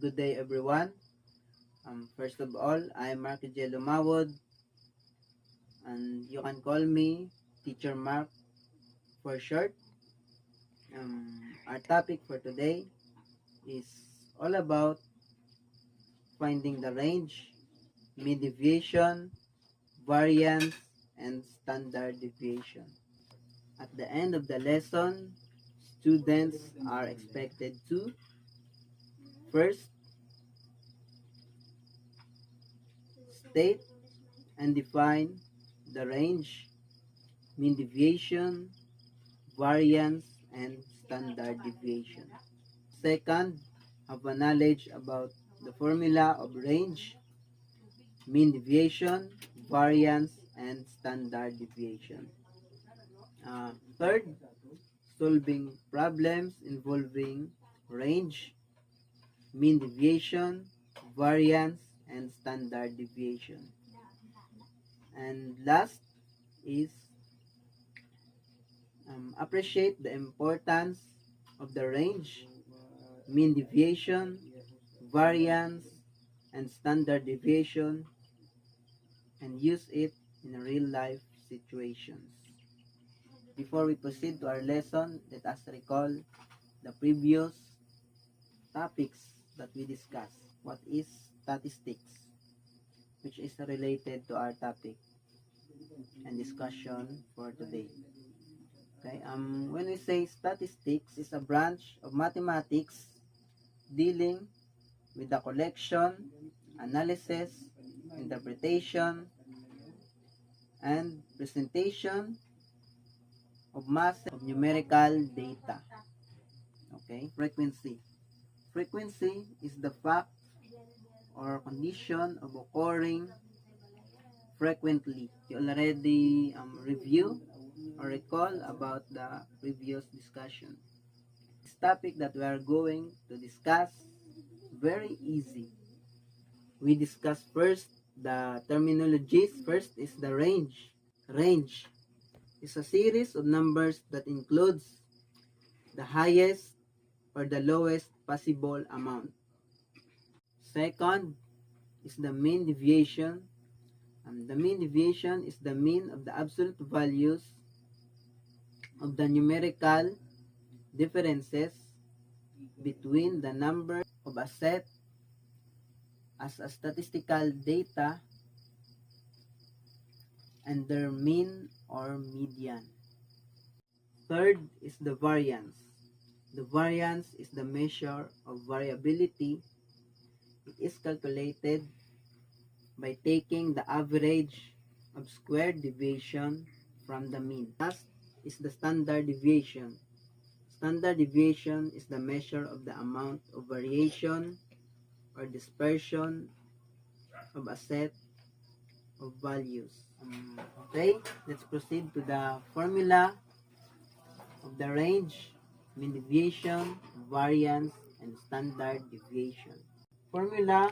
good day everyone. First of all, I'm Mark J. Lumawod, and you can call me Teacher Mark for short. Our topic for today is all about finding the range, mean deviation, variance, and standard deviation. At the end of the lesson, students are expected to first state and define the range, mean deviation, variance, and standard deviation. Second, have a knowledge about the formula of range, mean deviation, variance, and standard deviation. Third, solving problems involving range, mean deviation, variance, and standard deviation. And last is appreciate the importance of the range, mean deviation, variance, and standard deviation, and use it in real life situations. Before we proceed to our lesson, let us recall the previous topics that we discussed. What is statistics, which is related to our topic and discussion for today. Okay, when we say statistics is a branch of mathematics dealing with the collection, analysis, interpretation, and presentation of mass of numerical data. Okay, frequency. Frequency is the fact or condition of occurring frequently. You already review or recall about the previous discussion. This topic that we are going to discuss, very easy. We discuss first the terminologies. First is the range. Range is a series of numbers that includes the highest or the lowest possible amount. Second is the mean deviation. The mean deviation is the mean of the absolute values of the numerical differences between the number of a set as a statistical data and their mean or median. Third is the variance. The variance is the measure of variability. It is calculated by taking the average of squared deviation from the mean. Last is the standard deviation. Standard deviation is the measure of the amount of variation or dispersion of a set of values. Okay, let's proceed to the formula of the range, mean deviation, variance, and standard deviation. Formula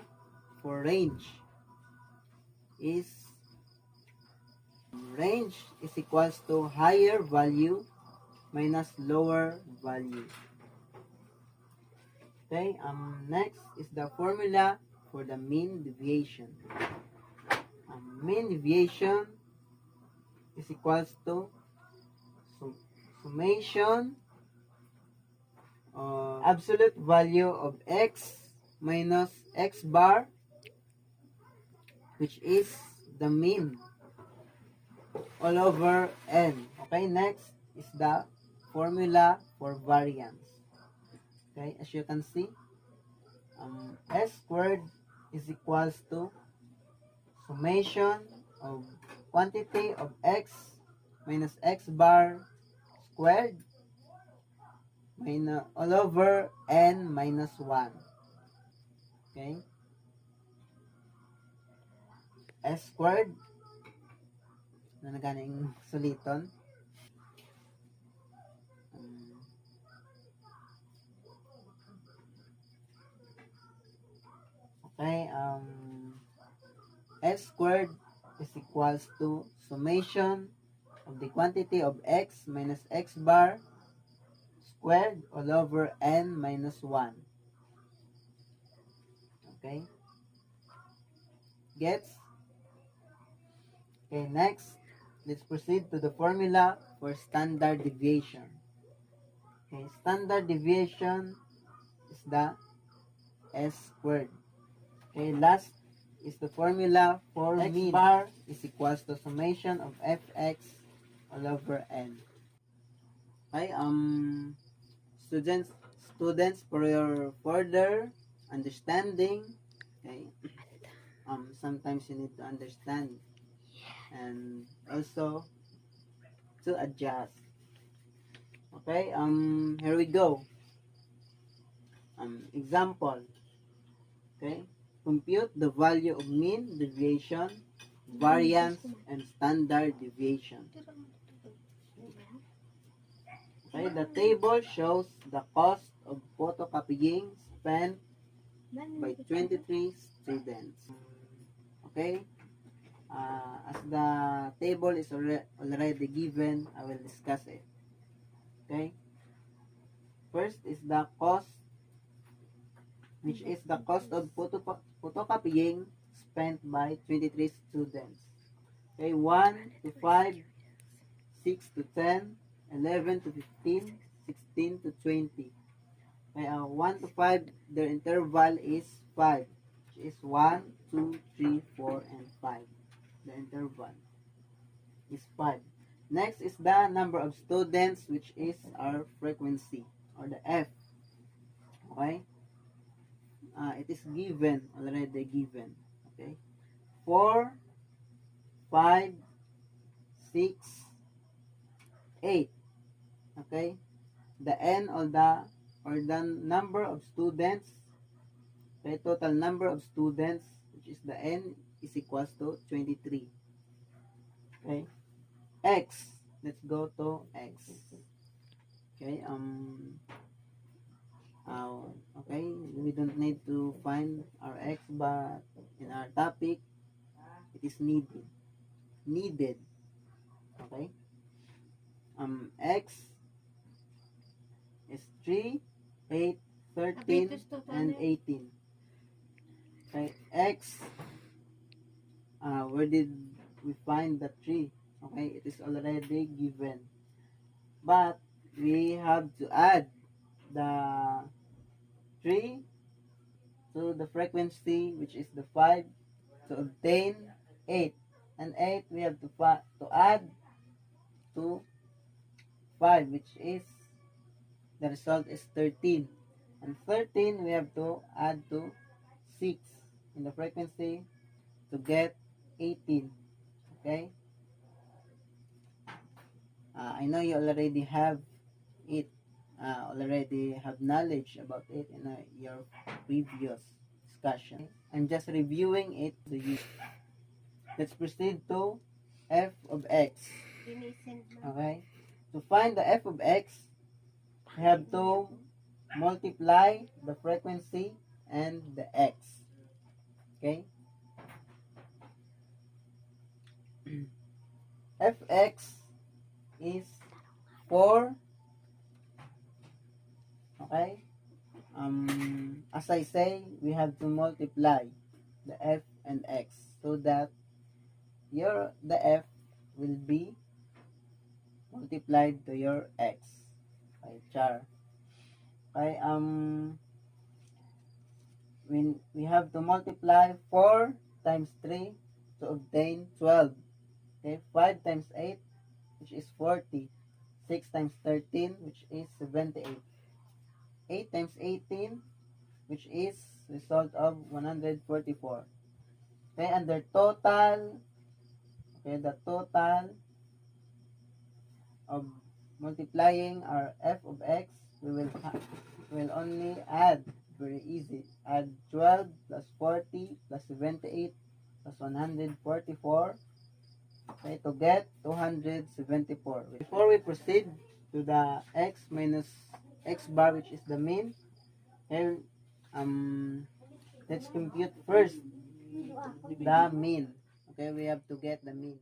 for range is equals to higher value minus lower value. Okay, next is the formula for the mean deviation. Mean deviation is equals to summation of absolute value of x minus x bar, which is the mean, all over n. Okay, next is the formula for variance. Okay, as you can see, s squared is equals to summation of quantity of x minus x bar squared minus all over n minus 1. Okay, s squared na naganing suliton. Okay, s squared is equals to summation of the quantity of x minus x bar squared all over n minus 1. Okay? Gets? Okay, next, let's proceed to the formula for standard deviation. Okay, standard deviation is the S squared. Okay, last is the formula for x mean. Bar is equals to summation of fx all over n. Okay, students, for your further understanding, okay, sometimes you need to understand and also to adjust. Okay, here we go. Example. Okay, compute the value of mean deviation, variance, and standard deviation. Okay, the table shows the cost of photocopying spent by 23 students. Okay, as the table is already given, I will discuss it. Okay, first is the cost, which is the cost of photocopying spent by 23 students. Okay, 1 to 5, 6 to 10, 11 to 15, 16 to 20. Okay, 1 to 5, their interval is 5, which is 1, 2, 3, 4, and 5. The interval is 5. Next is the number of students, which is our frequency, or the F. Okay? It is given, already given. Okay? 4, 5, 6, 8. Okay? The N or the number of students, the total number of students, which is the N, is equals to 23. Okay? X. Let's go to X. Okay, okay, we don't need to find our X, but in our topic, it is needed. Needed. Okay? X is 3, 8, 13, and 18. Okay, X, where did we find the 3? Okay, it is already given. But we have to add the 3 to the frequency, which is the 5, to obtain 8. And 8 we have to add to 5, which is the result is 13. And 13 we have to add to 6 in the frequency to get 18. Okay? I know you already have it, already have knowledge about it in your previous discussion. I'm just reviewing it to you. Let's proceed to f of x. Okay? To find the f of x, we have to multiply the frequency and the x. Okay? Fx is 4. Okay? As I say, we have to multiply the f and x so that the f will be multiplied to your x. Okay, char. Okay, we have to multiply 4 times 3 to obtain 12. Okay, 5 times 8, which is 40. 6 times 13, which is 78. 8 times 18, which is result of 144. Okay, and the total, the total of multiplying our f of x, we will only add, very easy, add 12 plus 40 plus 78 plus 144, okay, to get 274. Before we proceed to the x minus x bar, which is the mean, here, let's compute first the mean. Okay, we have to get the mean.